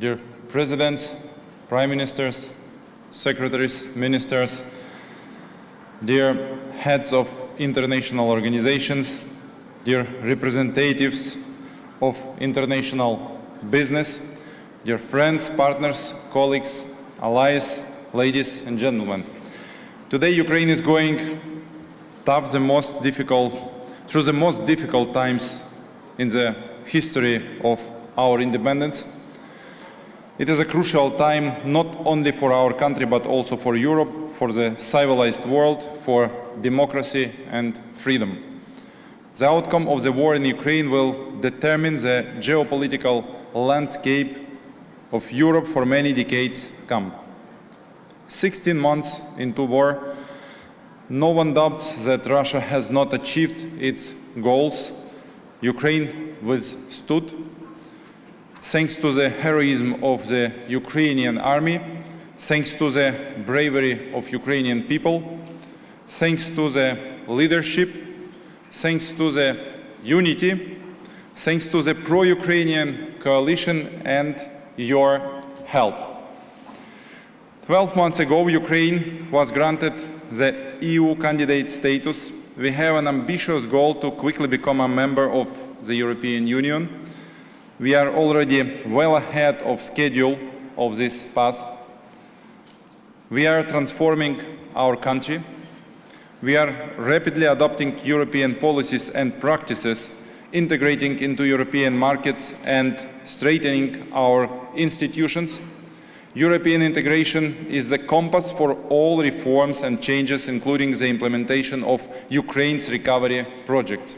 dear presidents, prime ministers, secretaries, ministers, dear heads of international organizations, dear representatives of international business, dear friends, partners, colleagues, allies, ladies and gentlemen. Today Ukraine is going through the most difficult times in the history of our independence. It is a crucial time not only for our country but also for Europe, for the civilized world, for democracy and freedom. The outcome of the war in Ukraine will determine the geopolitical landscape of Europe for many decades come. 16 months into war, no one doubts that Russia has not achieved its goals. Ukraine withstood. Thanks to the heroism of the Ukrainian army, thanks to the bravery of Ukrainian people, thanks to the leadership, thanks to the unity, thanks to the pro-Ukrainian coalition and your help. 12 months ago, Ukraine was granted the EU candidate status. We have an ambitious goal to quickly become a member of the European Union. We are already well ahead of schedule of this path. We are transforming our country. We are rapidly adopting European policies and practices, integrating into European markets and strengthening our institutions. European integration is the compass for all reforms and changes, including the implementation of Ukraine's recovery projects.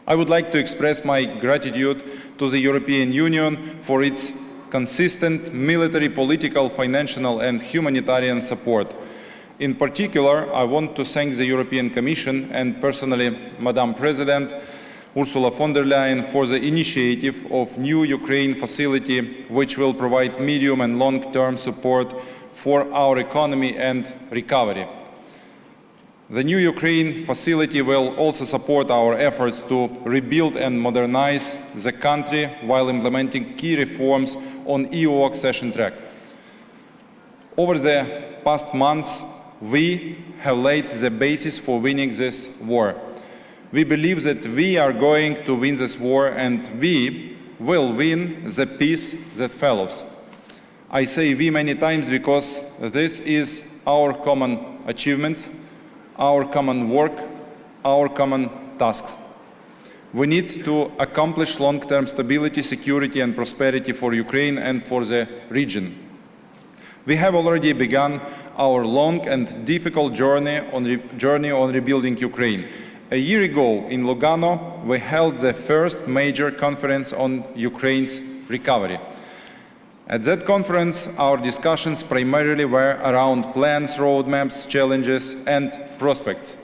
I would like to express my gratitude to the European Union for its consistent military, political, financial and humanitarian support. In particular, I want to thank the European Commission and personally Madam President Ursula von der Leyen for the initiative of new Ukraine facility, which will provide medium and long-term support for our economy and recovery. The new Ukraine facility will also support our efforts to rebuild and modernize the country while implementing key reforms on EU accession track. Over the past months, we have laid the basis for winning this war. We believe that we are going to win this war and we will win the peace that follows. I say we many times because this is our common achievements, our common work, our common tasks. We need to accomplish long-term stability, security and prosperity for Ukraine and for the region. We have already begun our long and difficult journey on rebuilding Ukraine. A year ago in Lugano, we held the first major conference on Ukraine's recovery. At that conference, our discussions primarily were around plans, roadmaps, challenges, and prospects.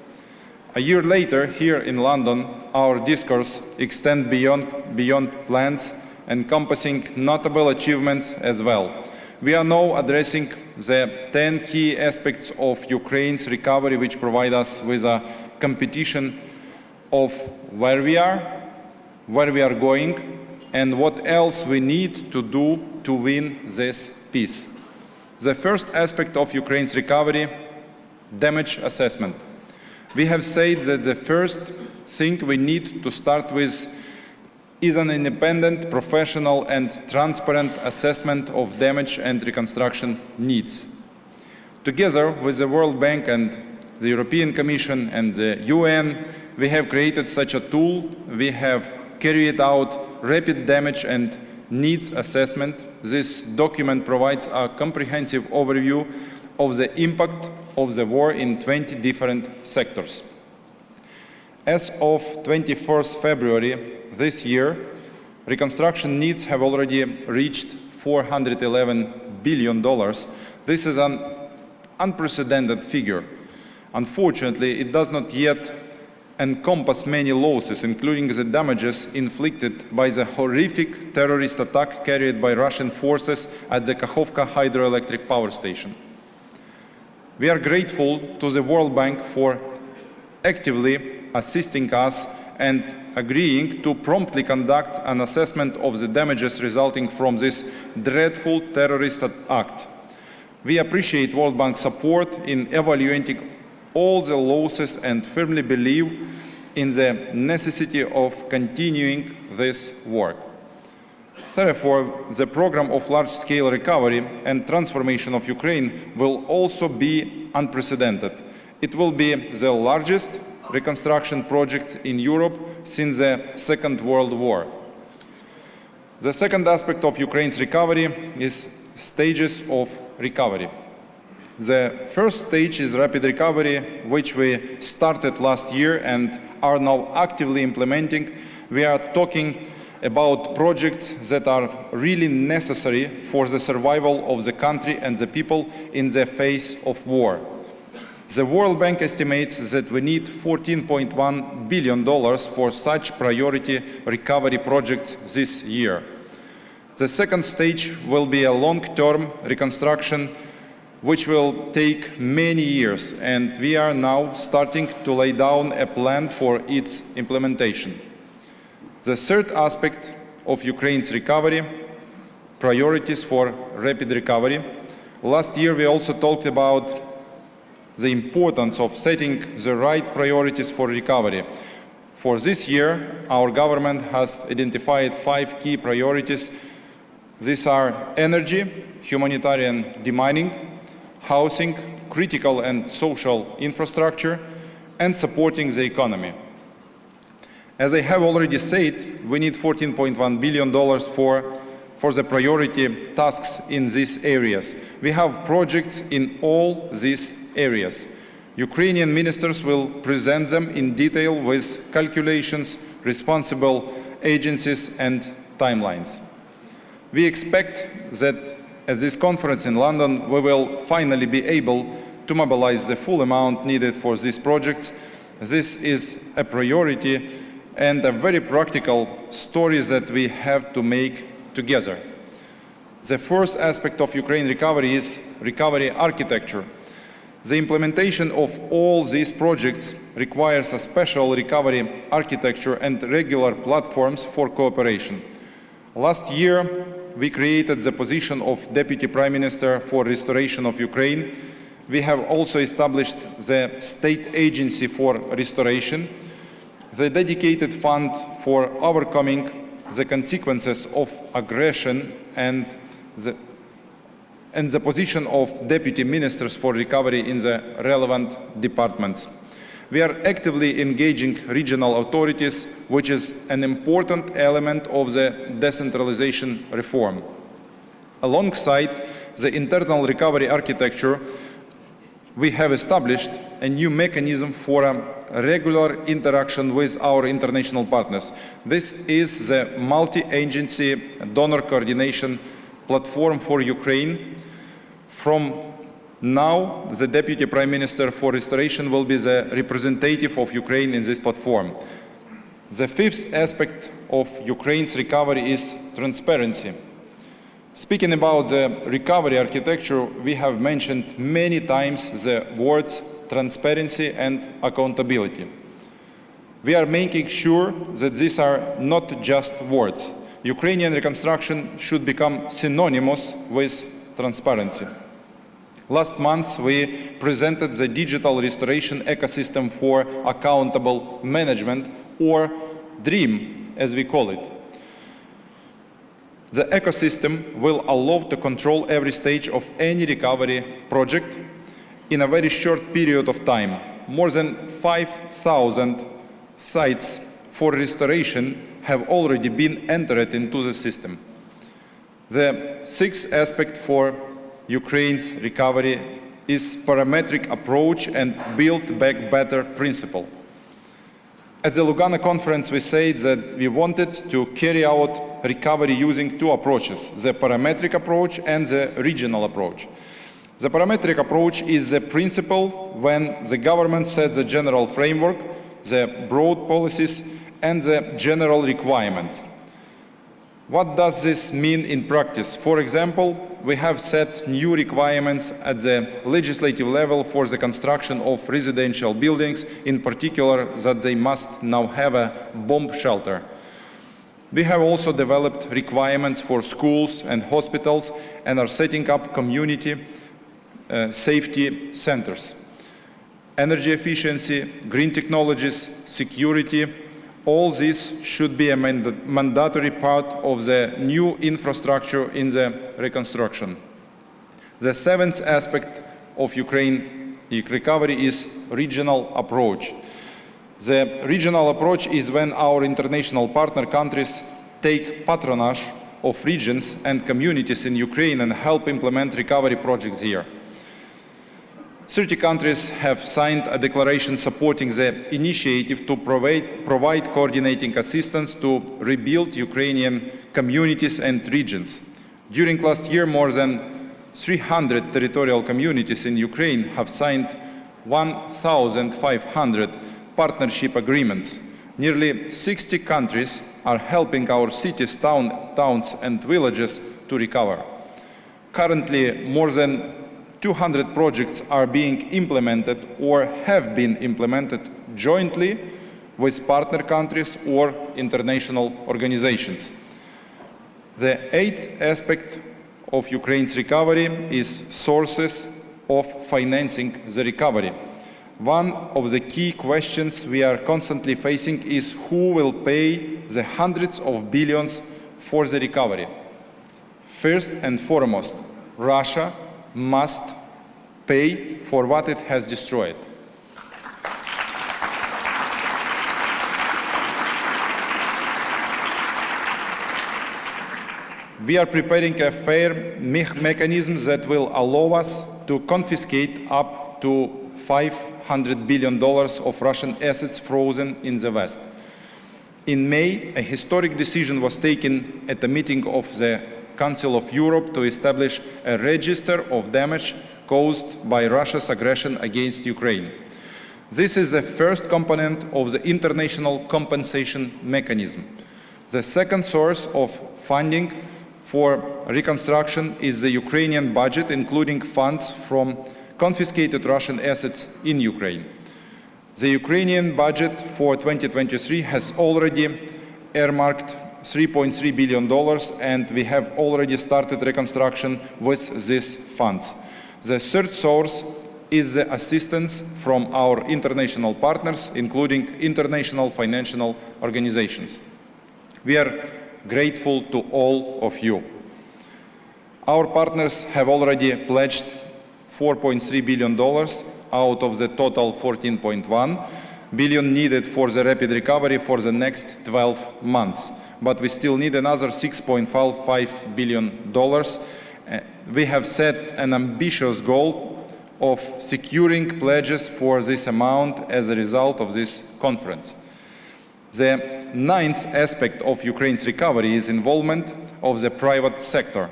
A year later, here in London, our discourse extends beyond plans, encompassing notable achievements as well. We are now addressing the 10 key aspects of Ukraine's recovery, which provide us with a competition of where we are going, and what else we need to do to win this peace. The first aspect of Ukraine's recovery, damage assessment. We have said that the first thing we need to start with is an independent, professional and transparent assessment of damage and reconstruction needs. Together with the World Bank and the European Commission and the UN, we have created such a tool. We have carried out rapid damage and needs assessment. This document provides a comprehensive overview of the impact of the war in 20 different sectors. As of 21st February this year, reconstruction needs have already reached $411 billion. This is an unprecedented figure. Unfortunately, it does not yet encompass many losses, including the damages inflicted by the horrific terrorist attack carried by Russian forces at the Kakhovka hydroelectric power station. We are grateful to the World Bank for actively assisting us and agreeing to promptly conduct an assessment of the damages resulting from this dreadful terrorist act. We appreciate World Bank's support in evaluating all the losses and firmly believe in the necessity of continuing this work. Therefore, the program of large-scale recovery and transformation of Ukraine will also be unprecedented. It will be the largest reconstruction project in Europe since the Second World War. The second aspect of Ukraine's recovery is stages of recovery. The first stage is rapid recovery, which we started last year and are now actively implementing. We are talking about projects that are really necessary for the survival of the country and the people in the face of war. The World Bank estimates that we need $14.1 billion for such priority recovery projects this year. The second stage will be a long-term reconstruction which will take many years, and we are now starting to lay down a plan for its implementation. The third aspect of Ukraine's recovery, priorities for rapid recovery. Last year we also talked about the importance of setting the right priorities for recovery. For this year, our government has identified 5 key priorities. These are energy, humanitarian demining, housing, critical and social infrastructure, and supporting the economy. As I have already said, we need $14.1 billion for the priority tasks in these areas. We have projects in all these areas. Ukrainian ministers will present them in detail with calculations, responsible agencies, and timelines. We expect that at this conference in London, we will finally be able to mobilize the full amount needed for these projects. This is a priority and a very practical story that we have to make together. The first aspect of Ukraine recovery is recovery architecture. The implementation of all these projects requires a special recovery architecture and regular platforms for cooperation. Last year, we created the position of Deputy Prime Minister for Restoration of Ukraine. We have also established the State Agency for Restoration, the dedicated fund for overcoming the consequences of aggression, and the position of Deputy Ministers for Recovery in the relevant departments. We are actively engaging regional authorities, which is an important element of the decentralization reform. Alongside the internal recovery architecture, we have established a new mechanism for a regular interaction with our international partners. This is the multi-agency donor coordination platform for Ukraine. From now, the Deputy Prime Minister for Restoration will be the representative of Ukraine in this platform. The fifth aspect of Ukraine's recovery is transparency. Speaking about the recovery architecture, we have mentioned many times the words transparency and accountability. We are making sure that these are not just words. Ukrainian reconstruction should become synonymous with transparency. Last month, we presented the digital restoration ecosystem for accountable management, or DREAM, as we call it. The ecosystem will allow to control every stage of any recovery project in a very short period of time. More than 5,000 sites for restoration have already been entered into the system. The sixth aspect for Ukraine's recovery is parametric approach and build back better principle. At the Lugano conference, we said that we wanted to carry out recovery using 2 approaches, the parametric approach and the regional approach. The parametric approach is the principle when the government sets the general framework, the broad policies, and the general requirements. What does this mean in practice? For example, we have set new requirements at the legislative level for the construction of residential buildings, in particular that they must now have a bomb shelter. We have also developed requirements for schools and hospitals and are setting up community safety centers. Energy efficiency, green technologies, security, all this should be a mandatory part of the new infrastructure in the reconstruction. The seventh aspect of Ukraine recovery is regional approach. The regional approach is when our international partner countries take patronage of regions and communities in Ukraine and help implement recovery projects here. 30 countries have signed a declaration supporting the initiative to provide coordinating assistance to rebuild Ukrainian communities and regions. During last year, more than 300 territorial communities in Ukraine have signed 1,500 partnership agreements. Nearly 60 countries are helping our cities, towns and villages to recover. Currently, more than 200 projects are being implemented or have been implemented jointly with partner countries or international organizations. The eighth aspect of Ukraine's recovery is sources of financing the recovery. One of the key questions we are constantly facing is who will pay the hundreds of billions for the recovery. First and foremost, Russia must pay for what it has destroyed. We are preparing a fair mechanism that will allow us to confiscate up to $500 billion of Russian assets frozen in the West. In May, a historic decision was taken at a meeting of the Council of Europe to establish a register of damage caused by Russia's aggression against Ukraine. This is the first component of the international compensation mechanism. The second source of funding for reconstruction is the Ukrainian budget, including funds from confiscated Russian assets in Ukraine. The Ukrainian budget for 2023 has already earmarked $3.3 billion, and we have already started reconstruction with these funds. The third source is the assistance from our international partners, including international financial organizations. We are grateful to all of you. Our partners have already pledged $4.3 billion out of the total $14.1 billion needed for the rapid recovery for the next 12 months. But we still need another $6.55 billion. We have set an ambitious goal of securing pledges for this amount as a result of this conference. The ninth aspect of Ukraine's recovery is involvement of the private sector.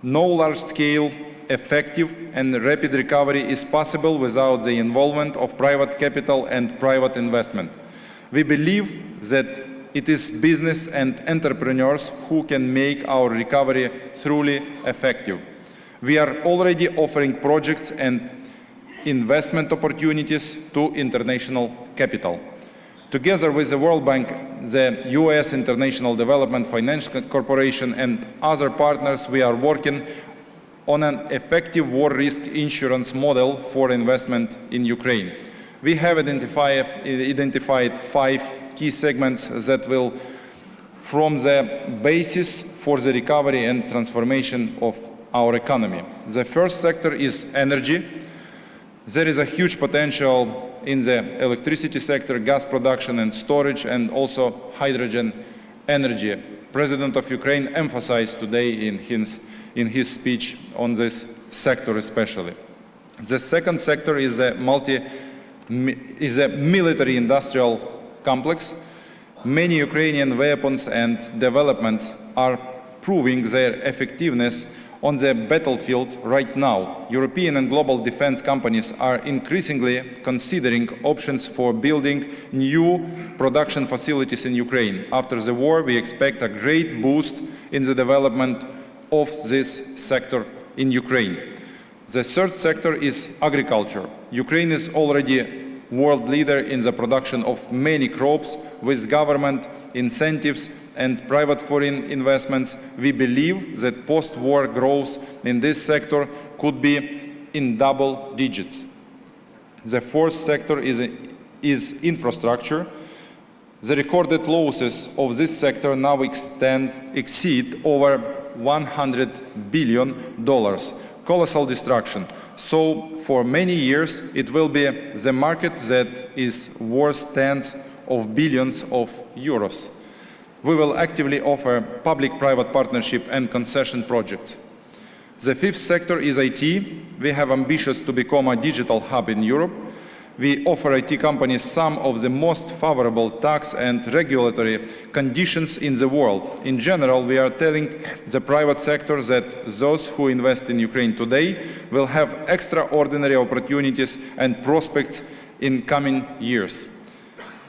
No large-scale, effective and rapid recovery is possible without the involvement of private capital and private investment. We believe that it is business and entrepreneurs who can make our recovery truly effective. We are already offering projects and investment opportunities to international capital. Together with the World Bank, the US International Development Finance Corporation and other partners, we are working on an effective war risk insurance model for investment in Ukraine. We have identified 5 key segments that will form the basis for the recovery and transformation of our economy. The first sector is energy. There is a huge potential in the electricity sector, gas production and storage, and also hydrogen energy. President of Ukraine emphasized today in his speech on this sector especially. The second sector is a military-industrial complex. Many Ukrainian weapons and developments are proving their effectiveness on the battlefield right now. European and global defense companies are increasingly considering options for building new production facilities in Ukraine. After the war, we expect a great boost in the development of this sector in Ukraine. The third sector is agriculture. Ukraine is already world leader in the production of many crops. With government incentives and private foreign investments, we believe that post-war growth in this sector could be in double digits. The fourth sector is infrastructure. The recorded losses of this sector now exceed over $100 billion. Colossal destruction. So for many years, it will be the market that is worth tens of billions of euros. We will actively offer public-private partnership and concession projects. The fifth sector is IT. We have ambitions to become a digital hub in Europe. We offer IT companies some of the most favorable tax and regulatory conditions in the world. In general, we are telling the private sector that those who invest in Ukraine today will have extraordinary opportunities and prospects in coming years.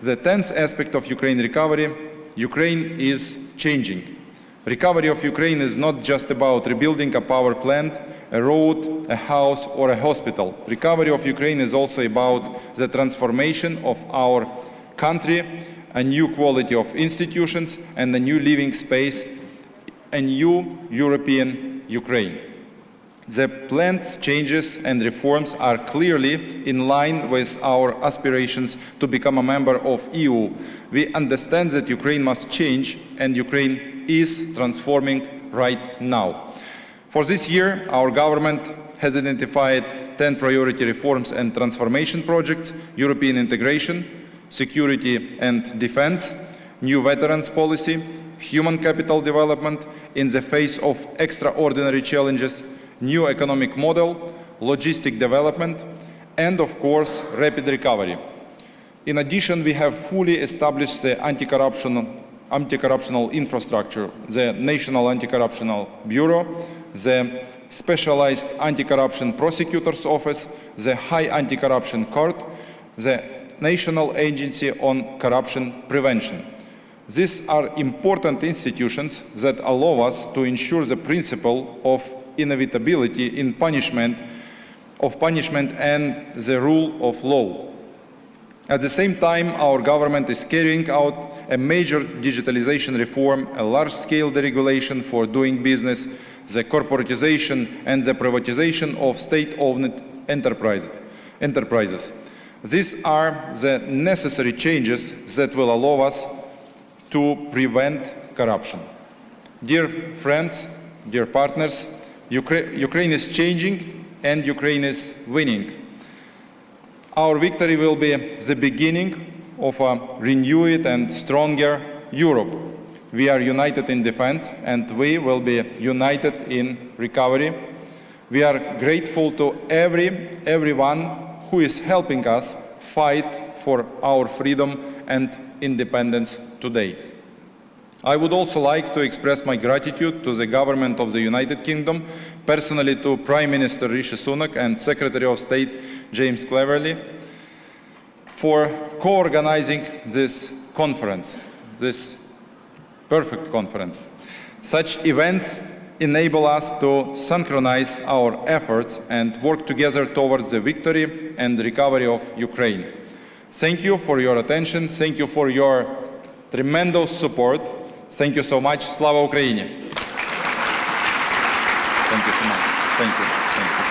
The 10th aspect of Ukraine recovery, Ukraine is changing. Recovery of Ukraine is not just about rebuilding a power plant, a road, a house, or a hospital. Recovery of Ukraine is also about the transformation of our country, a new quality of institutions, and a new living space, a new European Ukraine. The planned changes and reforms are clearly in line with our aspirations to become a member of EU. We understand that Ukraine must change, and Ukraine is transforming right now. For this year, our government has identified 10 priority reforms and transformation projects: European integration, security and defense, new veterans policy, human capital development in the face of extraordinary challenges, new economic model, logistic development, and of course, rapid recovery. In addition, we have fully established the anti-corruptional infrastructure, the National Anti-Corruption Bureau, the Specialized Anti-Corruption Prosecutor's Office, the High Anti-Corruption Court, the National Agency on Corruption Prevention. These are important institutions that allow us to ensure the principle of inevitability in punishment and the rule of law. At the same time, our government is carrying out a major digitalization reform, a large-scale deregulation for doing business, the corporatization and the privatization of state-owned enterprises. These are the necessary changes that will allow us to prevent corruption. Dear friends, dear partners, Ukraine is changing and Ukraine is winning. Our victory will be the beginning of a renewed and stronger Europe. We are united in defense and we will be united in recovery. We are grateful to everyone who is helping us fight for our freedom and independence today. I would also like to express my gratitude to the government of the United Kingdom, personally to Prime Minister Rishi Sunak and Secretary of State James Cleverly, for co-organizing this conference, this perfect conference. Such events enable us to synchronize our efforts and work together towards the victory and recovery of Ukraine. Thank you for your attention. Thank you for your tremendous support. Thank you so much. Slava Ukraini! Thank you so much. Thank you. Thank you.